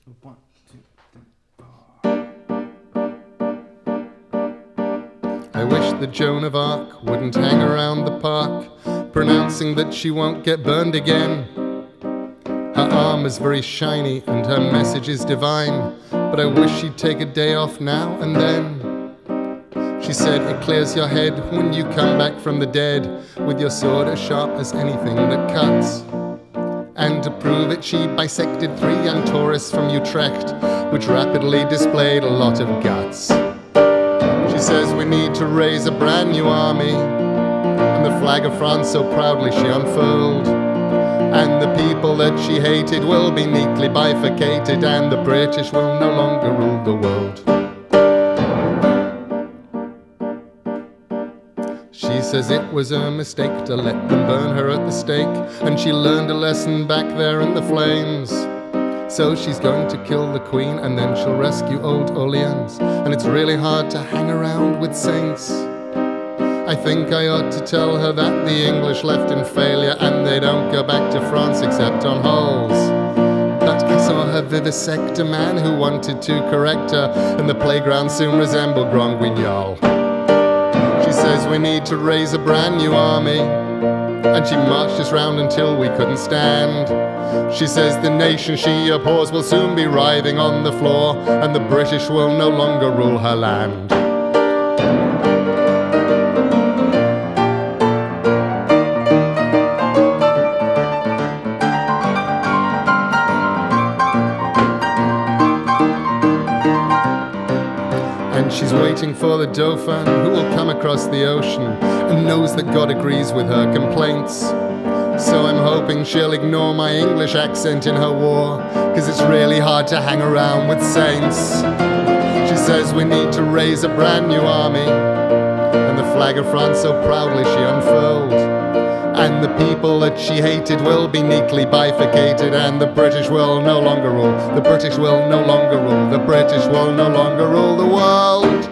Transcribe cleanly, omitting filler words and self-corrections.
So 1, 2, 3, 4. I wish that Joan of Arc wouldn't hang around the park, pronouncing that she won't get burned again. Her arm is very shiny and her message is divine, but I wish she'd take a day off now and then. She said it clears your head when you come back from the dead, with your sword as sharp as anything that cuts. And to prove it, she bisected 3 young tourists from Utrecht, which rapidly displayed a lot of guts. She says we need to raise a brand new army, and the flag of France so proudly she unfurled. And the people that she hated will be neatly bifurcated, and the British will no longer rule the world. She says it was a mistake to let them burn her at the stake, and she learned a lesson back there in the flames. So she's going to kill the Queen and then she'll rescue Old Orleans, and it's really hard to hang around with saints. I think I ought to tell her that the English left in failure and they don't go back to France except on holes. But I saw her vivisect a man who wanted to correct her, and the playground soon resembled Grand Guignol. She says we need to raise a brand new army, and she marched us round until we couldn't stand. She says the nation she abhors will soon be writhing on the floor, and the British will no longer rule her land. And she's waiting for the Dauphin, who will come across the ocean and knows that God agrees with her complaints. So I'm hoping she'll ignore my English accent in her war, 'cause it's really hard to hang around with saints. She says we need to raise a brand new army, and the flag of France so proudly she unfurled. And the people that she hated will be neatly bifurcated, and the British will no longer rule. The British will no longer rule. The British will no longer rule the world.